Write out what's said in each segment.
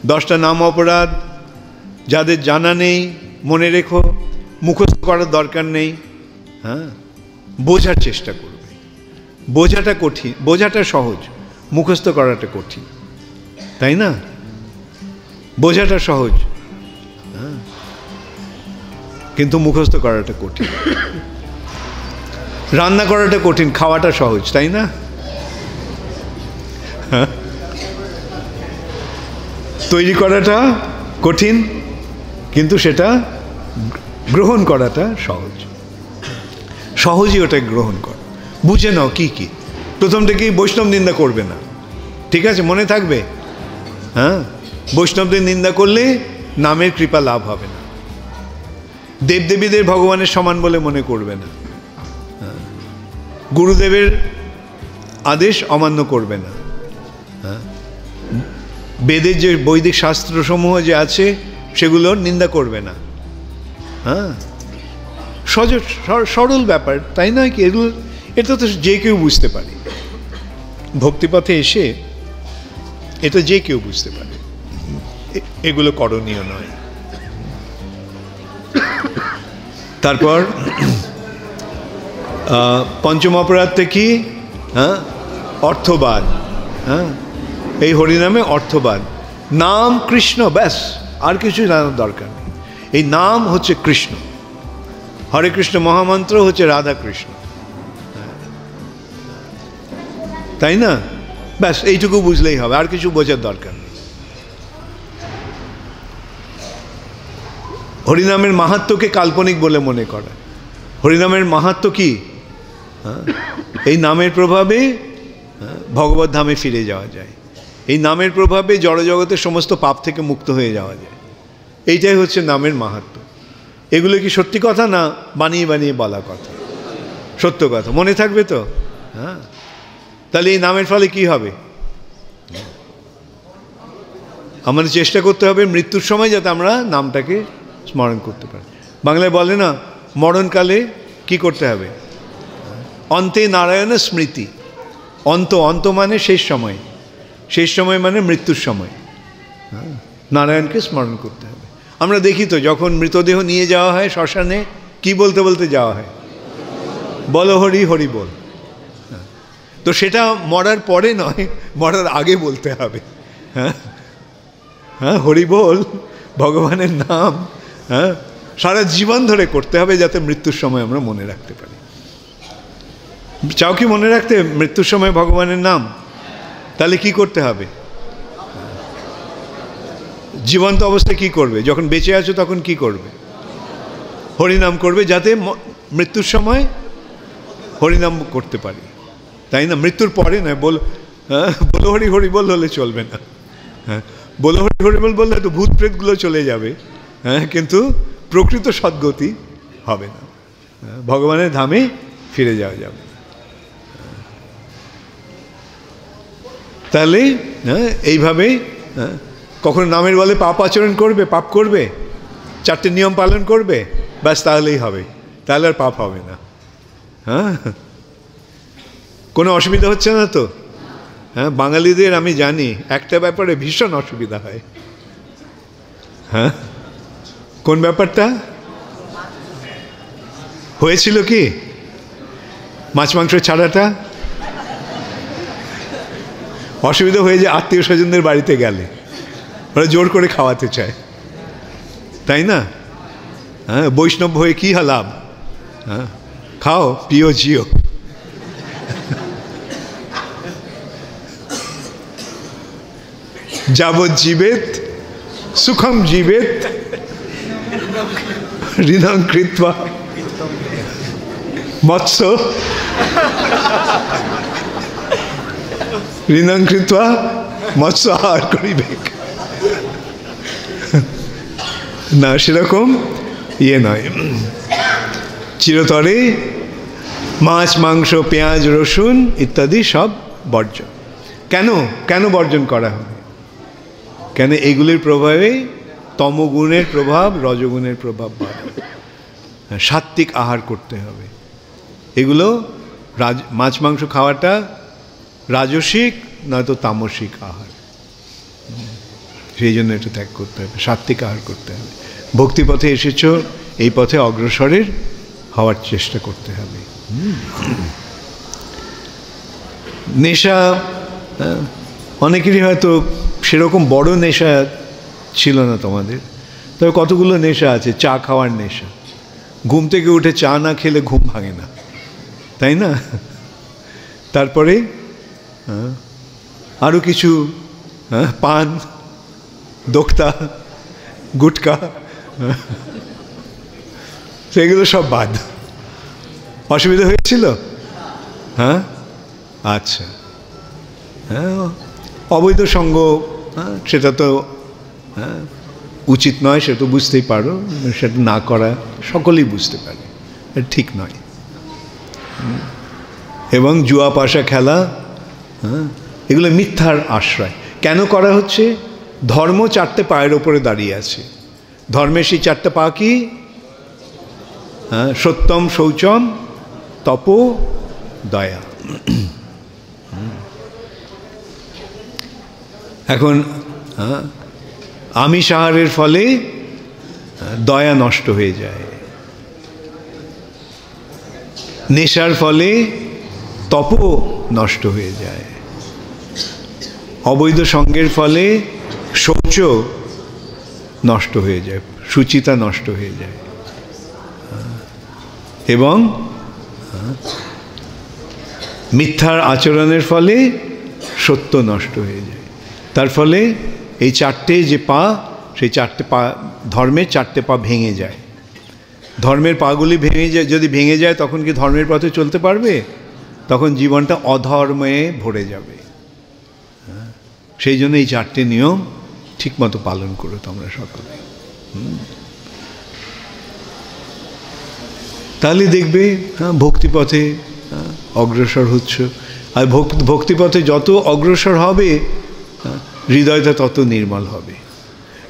10টা নাম অপরাধ যাদের জানা নেই মনে রেখো, মুখস্থ করার দরকার নেই, হ্যাঁ, বোঝার চেষ্টা করবে। বোঝাটা কঠিন, বোঝাটা সহজ, মুখস্থ করাটা কঠিন, তাই না? বোঝাটা সহজ, হ্যাঁ, কিন্তু মুখস্থ করাটা কঠিন। রান্না করাটা কঠিন, খাওয়াটা সহজ, তাই না? হ্যাঁ, তৈরি করাটা কঠিন, কিন্তু সেটা গ্রহণ করাটা সহজ। সহজই ওটা গ্রহণ করো, বুঝে নাও কি কি। প্রথম থেকেই বৈষ্ণব নিন্দা করবে না, ঠিক আছে? মনে থাকবে, হ্যাঁ, বৈষ্ণবদের নিন্দা করলে নামের কৃপা লাভ হবে না। দেবদেবীদের ভগবানের সমান বলে মনে করবে না, হ্যাঁ, গুরুদেবের আদেশ অমান্য করবে না, হ্যাঁ, বেদের যে বৈদিক শাস্ত্রসমূহ যে আছে সেগুলোর নিন্দা করবে না, হ্যাঁ, সহজ সরল ব্যাপার, তাই নয় কি? এগুলো এটা তো যে কেউ বুঝতে পারে, ভক্তিপথে এসে এটা যে কেউ বুঝতে পারে, এগুলো করণীয় নয়। তারপর পঞ্চম অপরাধটা কি? হ্যাঁ, অর্থবাদ। হ্যাঁ, এই হরিনামে অর্থবাদ, নাম কৃষ্ণ, ব্যাস, আর কিছু জানার দরকার নেই। এই নাম হচ্ছে কৃষ্ণ, হরে কৃষ্ণ মহামন্ত্র হচ্ছে রাধা কৃষ্ণ, তাই না? ব্যাস এইটুকু বুঝলেই হবে, আর কিছু বোঝার দরকার নেই। হরিনামের মাহাত্ম্যকে কাল্পনিক বলে মনে করা। হরিনামের মাহাত্ম্য কি? এই নামের প্রভাবে ভগবত ধামে ফিরে যাওয়া যায়, এই নামের প্রভাবে জড়জগতের সমস্ত পাপ থেকে মুক্ত হয়ে যাওয়া যায়। এইটাই হচ্ছে নামের মাহাত্ম্য। এগুলো কি সত্যি কথা না বানিয়ে বানিয়ে বলা কথা? সত্য কথা, মনে থাকবে তো? হ্যাঁ, তাহলে এই নামের ফলে কি হবে? আমাদের চেষ্টা করতে হবে মৃত্যুর সময় যাতে আমরা নামটাকে স্মরণ করতে পারি। বাংলায় বলে না, মরণকালে কি করতে হবে? অন্তে নারায়ণের স্মৃতি। অন্ত, অন্ত মানে শেষ সময়, শেষ সময় মানে মৃত্যুর সময়, নারায়ণকে স্মরণ করতে হবে। আমরা দেখি তো যখন মৃতদেহ নিয়ে যাওয়া হয় শ্মশানে, কি বলতে বলতে যাওয়া হয়? বলো হরি হরি বল। তো সেটা মরার পরে নয়, মরার আগে বলতে হবে। হ্যাঁ, হ্যাঁ, হরি বল, ভগবানের নাম, হ্যাঁ, সারা জীবন ধরে করতে হবে যাতে মৃত্যুর সময় আমরা মনে রাখতে পারি। চাও কি মনে রাখতে মৃত্যুর সময় ভগবানের নাম? তাহলে কি করতে হবে? জীবন্ত অবস্থায় কি করবে? যখন বেঁচে আছো তখন কি করবে? হরিনাম করবে, যাতে মৃত্যুর সময় হরিনাম করতে পারি, তাই না? মৃত্যুর পরে নয়। বলো হরি হরি বল হলে চলবে না। হ্যাঁ, বলো হরি হরি বল বললে তো ভূত প্রেতগুলো চলে যাবে, হ্যাঁ, কিন্তু প্রকৃত সদ্গতি হবে না, ভগবানের ধামে ফিরে যাওয়া যাবে। তাহলে হ্যাঁ, এইভাবেই কখন নামের বলে পাপ আচরণ করবে, পাপ করবে, 4টে নিয়ম পালন করবে, ব্যাস, তাহলেই হবে, তাহলে আর পাপ হবে না। হ্যাঁ, কোনো অসুবিধা হচ্ছে না তো? হ্যাঁ, বাঙালিদের আমি জানি একটা ব্যাপারে ভীষণ অসুবিধা হয়। হ্যাঁ, কোন ব্যাপারটা হয়েছিল? কি মাছ মাংস ছাড়াটা অসুবিধা হয়ে যায়। আত্মীয় স্বজনদের বাড়িতে গেলে ওরা জোর করে খাওয়াতে চায়, তাই না? হ্যাঁ, বৈষ্ণব হয়ে কি লাভ? হ্যাঁ, খাও পিও জিও। যাবৎ জীবেত সুখম জীবেত ঋণং কৃত্বা মৎস্য ঋণং কৃত্বা মৎস্য আহার করিবে না, সেরকম ইয়ে নয়। চিরতরে মাছ মাংস পেঁয়াজ রসুন ইত্যাদি সব বর্জন। কেন কেন বর্জন করা হবে? কেন? এগুলির প্রভাবে তমগুণের প্রভাব, রজগুণের প্রভাব বাড়ে। সাত্ত্বিক আহার করতে হবে। এগুলো মাছ মাংস খাওয়াটা রাজসিক নয়তো তামসিক আহার। সেই জন্য এটা ত্যাগ করতে হবে, সাত্বিক আহার করতে হবে। ভক্তিপথে এসেছো, এই পথে অগ্রসরের হওয়ার চেষ্টা করতে হবে। নেশা, অনেকেরই হয়তো সেরকম বড় নেশা ছিল না তোমাদের, তবে কতগুলো নেশা আছে। চা খাওয়ার নেশা, ঘুম থেকে উঠে চা না খেলে ঘুম ভাঙে না, তাই না? তারপরে আরও কিছু, পান, দোক্তা, গুটকা, সেগুলো সব বাদ। অসুবিধা হয়েছিল? হ্যাঁ, আচ্ছা। হ্যাঁ, অবৈধ সঙ্গ, সেটা তো উচিত নয়, সেটা তো বুঝতেই পারো। সেটা না করা সকলেই বুঝতে পারে, ঠিক নয়। এবং জুয়া পাশা খেলা, এগুলো মিথ্যার আশ্রয়। কেন করা হচ্ছে? ধর্ম চারটে পায়ের ওপরে দাঁড়িয়ে আছে। ধর্মের সেই চারটে পা কি? সত্যম, শৌচম, তপ, দয়া। এখন আমিষ আহারের ফলে দয়া নষ্ট হয়ে যায়, নেশার ফলে তপ নষ্ট হয়ে যায়, অবৈধ সঙ্গের ফলে শৌচ নষ্ট হয়ে যায়, শুচিতা নষ্ট হয়ে যায়, এবং মিথ্যার আচরণের ফলে সত্য নষ্ট হয়ে যায়। তার ফলে এই চারটে যে পা, সেই চারটে পা, ধর্মের চারটে পা ভেঙে যায়। ধর্মের পাগুলি ভেঙে যায়, যদি ভেঙে যায় তখন কি ধর্মের পথে চলতে পারবে? তখন জীবনটা অধর্মে ভরে যাবে। সেই জন্য এই চারটে নিয়ম ঠিকমতো পালন করো তোমরা সকলে। তাহলে দেখবে ভক্তিপথে অগ্রসর হচ্ছ। আর ভক্তিপথে যত অগ্রসর হবে, হৃদয়টা তত নির্মল হবে।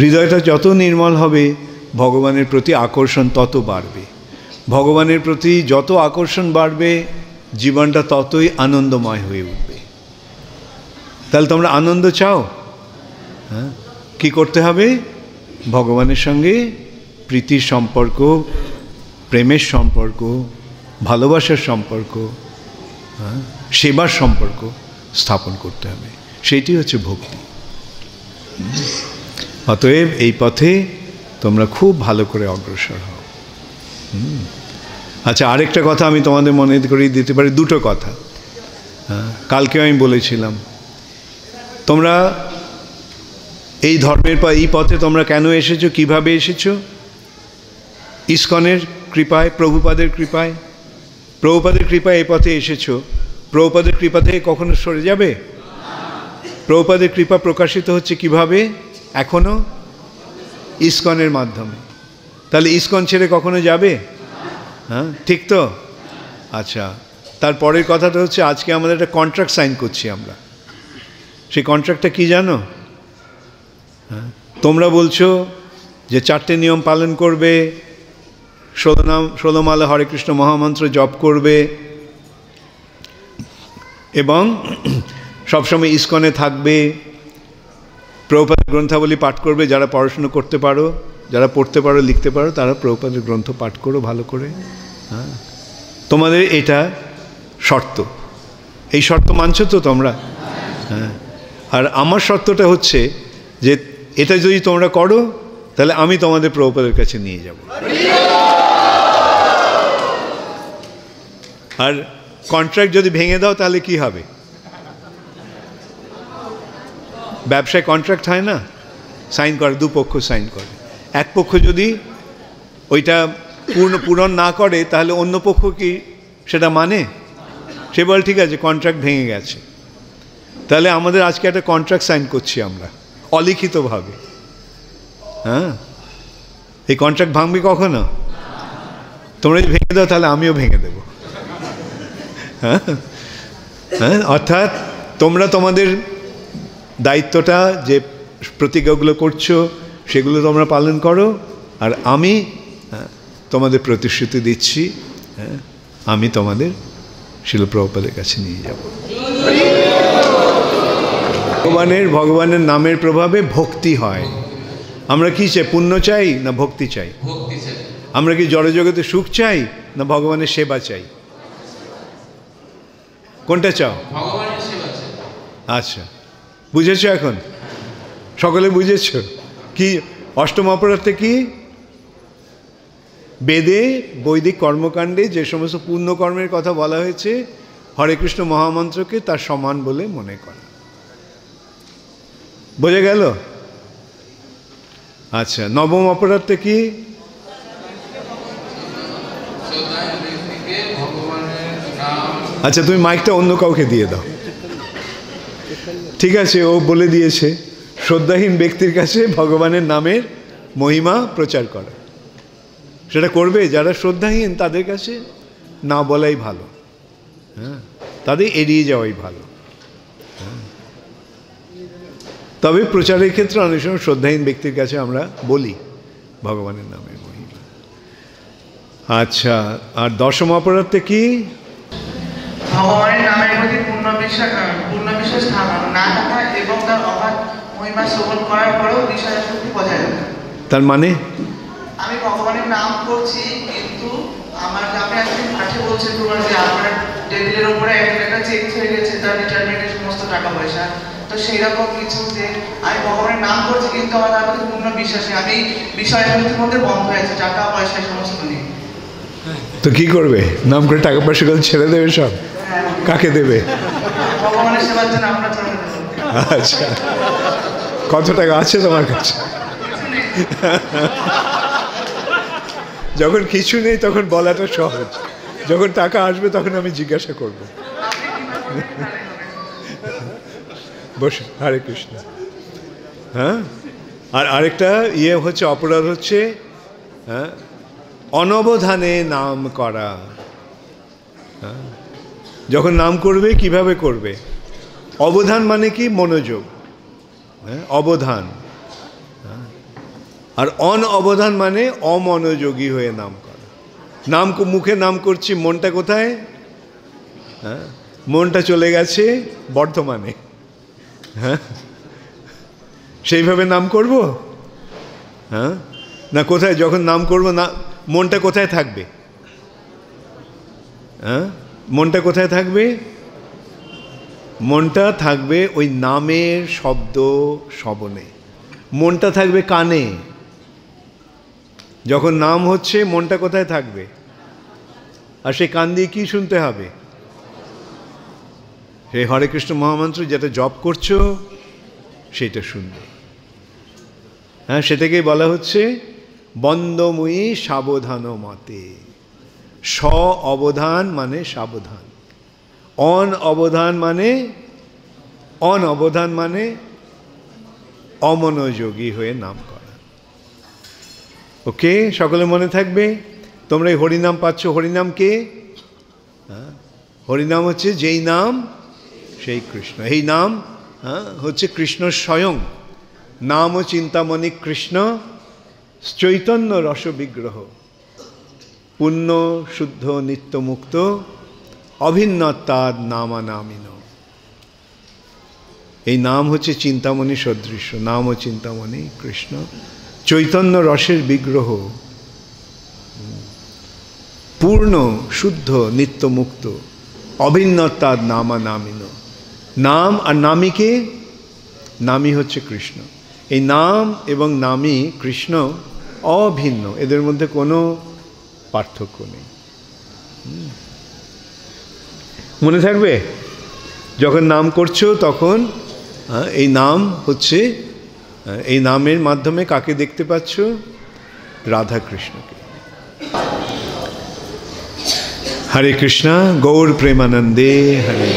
হৃদয়টা যত নির্মল হবে, ভগবানের প্রতি আকর্ষণ তত বাড়বে। ভগবানের প্রতি যত আকর্ষণ বাড়বে, জীবনটা ততই আনন্দময় হয়ে উঠবে। তাহলে তোমরা আনন্দ চাও? হ্যাঁ, কী করতে হবে? ভগবানের সঙ্গে প্রীতির সম্পর্ক, প্রেমের সম্পর্ক, ভালোবাসার সম্পর্ক, সেবার সম্পর্ক স্থাপন করতে হবে। সেইটি হচ্ছে ভক্তি। অতএব এই পথে তোমরা খুব ভালো করে অগ্রসর হও। আচ্ছা, আরেকটা কথা আমি তোমাদের মনে করিয়ে দিতে পারি, দুটো কথা। কালকেও আমি বলেছিলাম, তোমরা এই ধর্মের এই পথে তোমরা কেন এসেছো, কিভাবে এসেছো? ইস্কনের কৃপায়, প্রভুপাদের কৃপায়। প্রভুপাদের কৃপায় এই পথে এসেছো। প্রভুপাদের কৃপা থেকে কখনো সরে যাবে? প্রভুপাদের কৃপা প্রকাশিত হচ্ছে কিভাবে? এখনো ইস্কনের মাধ্যমে। তাহলে ইস্কন ছেড়ে কখনো যাবে? হ্যাঁ, ঠিক তো? আচ্ছা, তারপরের কথাটা হচ্ছে, আজকে আমাদের একটা কন্ট্রাক্ট সাইন করছি আমরা। সেই কন্ট্রাক্টটা কি জানো? হ্যাঁ, তোমরা বলছো যে চারটে নিয়ম পালন করবে, 16 মালা হরে কৃষ্ণ মহামন্ত্র জপ করবে, এবং সবসময় ইস্কনে থাকবে, প্রভুপাদের গ্রন্থাবলী পাঠ করবে। যারা পড়াশুনো করতে পারো, যারা পড়তে পারো, লিখতে পারো, তারা প্রভুপাদের গ্রন্থ পাঠ করো ভালো করে। হ্যাঁ, তোমাদের এটা শর্ত। এই শর্ত মানছো তো তোমরা? হ্যাঁ, আর আমার শর্তটা হচ্ছে যে এটা যদি তোমরা করো, তাহলে আমি তোমাদের প্রভুপাদের কাছে নিয়ে যাব। আর কন্ট্রাক্ট যদি ভেঙে দাও, তাহলে কি হবে? ব্যবসায় কন্ট্রাক্ট হয় না, সাইন করে, দুপক্ষ সাইন করে। এক পক্ষ যদি ওইটা পূরণ না করে, তাহলে অন্য পক্ষ কি সেটা মানে? সে বল ঠিক আছে, কন্ট্রাক্ট ভেঙে গেছে। তাহলে আমাদের আজকে একটা কন্ট্রাক্ট সাইন করছি আমরা, অলিখিতভাবে। হ্যাঁ, এই কন্ট্রাক্ট ভাঙবে কখনো? তোমরা যদি ভেঙে দাও, তাহলে আমিও ভেঙে দেব। হ্যাঁ, হ্যাঁ, অর্থাৎ তোমরা তোমাদের দায়িত্বটা, যে প্রতিজ্ঞাগুলো করছো, সেগুলো তোমরা পালন করো। আর আমি তোমাদের প্রতিশ্রুতি দিচ্ছি, আমি তোমাদের শিল প্রভুপাদের কাছে নিয়ে যাব। ভগবানের নামের প্রভাবে ভক্তি হয়। আমরা কি চাই, পুণ্য চাই না ভক্তি চাই? আমরা কি জড়জগতে সুখ চাই না ভগবানের সেবা চাই? কোনটা চাও? আচ্ছা, বুঝেছো এখন? সকলে বুঝেছো কি অষ্টম অপরাধে কি? বেদে বৈদিক কর্মকাণ্ডে যে সমস্ত পুণ্যকর্মের কথা বলা হয়েছে, হরে কৃষ্ণ মহামন্ত্রকে তার সমান বলে মনে করা। বোঝা গেল? আচ্ছা, নবম অপরাধটা কি? আচ্ছা, তুমি মাইকটা অন্য কাউকে দিয়ে দাও। ঠিক আছে, ও বলে দিয়েছে, শ্রদ্ধাহীন ব্যক্তির কাছে ভগবানের নামের মহিমা প্রচার করা। সেটা করবে যারা শ্রদ্ধাহীন, তাদের কাছে না বলাই ভালো। হ্যাঁ, তাদের এড়িয়ে যাওয়াই ভালো। তবে প্রচারের ক্ষেত্রে অনেক সময় শ্রদ্ধাহীন ব্যক্তির কাছে আমরা বলি ভগবানের নামের মহিমা। আচ্ছা, আর দশম অপরাধটা কি? ভগবানের নামের প্রতি পূর্ণ বিশ্বাস না থাকা এবং তার অগাধ মহিমা শ্রবণ করার পরেও বিষয়াসক্তি বজায় রাখা। তার মানে আমি ভগবানের নাম করছি, কিন্তু আমার আপনি একদিন পাঠে বলছেন যে আপনার টেবিলের উপরে একটা চেক হয়ে গেছে, তার রিটায়ারমেন্টের সমস্ত টাকা পয়সা। তো সেই রকম কিছু যে আমি ভগবানের নাম করছি কিন্তু আমার তার প্রতি পূর্ণ বিশ্বাস নেই, আমি বিষয়াসক্তির মধ্যে বন্ধ হয়ে আছে, টাকা পয়সা সমস্ত নেই। তো কি করবে? নাম করে টাকা পয়সা ছেড়ে দেবে সব? কাকে দেবে? ভগবানের সেবার জন্য আমরা চলে দেবো। আচ্ছা, কত টাকা আছে তোমার কাছে? যখন কিছু নেই তখন বলাটা সহজ, যখন টাকা আসবে তখন আমি জিজ্ঞাসা করব। বসে, হরে কৃষ্ণ। হ্যাঁ, আর আরেকটা হচ্ছে অপরাধ হচ্ছে হ্যাঁ অনবধানে নাম করা। হ্যাঁ, যখন নাম করবে কিভাবে করবে? অবধান মানে কি? মনোযোগ। হ্যাঁ, অবধান। আর অনবধান মানে অমনোযোগী হয়ে নাম করা। মুখে নাম করছি, মনটা কোথায়? হ্যাঁ, মনটা চলে গেছে বর্ধমানে। হ্যাঁ, সেইভাবে নাম করব? হ্যাঁ, না কোথায়? যখন নাম করব না, মনটা কোথায় থাকবে? হ্যাঁ, মনটা কোথায় থাকবে? মনটা থাকবে ওই নামের শব্দ শ্রবণে। মনটা থাকবে কানে। যখন নাম হচ্ছে, মনটা কোথায় থাকবে? আর সেই কান দিয়ে কি শুনতে হবে? সেই হরে কৃষ্ণ মহামন্ত্র যেটা জপ করছো সেটা শুনবে। হ্যাঁ, সেটাকেই বলা হচ্ছে বন্দময়ী সাবধান মতে। স অবধান মানে সাবধান, অবধান মানে অমনোযোগী হয়ে নাম করা। ওকে, সকলে মনে থাকবে। তোমরা এই হরিনাম পাচ্ছ। হরিনাম কে? হরিনাম হচ্ছে যেই নাম সেই কৃষ্ণ। এই নাম হচ্ছে কৃষ্ণ স্বয়ং। নাম ও চিন্তামণি কৃষ্ণ চৈতন্য রস বিগ্রহ, পুণ্য শুদ্ধ নিত্যমুক্ত অভিন্নতার নামানামিন। এই নাম হচ্ছে চিন্তামণি সদৃশ্য। নাম ও চিন্তামণি কৃষ্ণ চৈতন্য রসের বিগ্রহ, পূর্ণ শুদ্ধ নিত্যমুক্ত অভিন্নতার নামানামিন। নাম আর নামীকে? নামী হচ্ছে কৃষ্ণ। এই নাম এবং নামী কৃষ্ণ অভিন্ন, এদের মধ্যে কোনো পার্থক্য নেই। মনে থাকবে? যখন নাম করছো তখন এই নাম হচ্ছে, এই নামের মাধ্যমে কাকে দেখতে পাচ্ছ? রাধা কৃষ্ণকে। হরে কৃষ্ণ, গৌর প্রেমানন্দে হরে।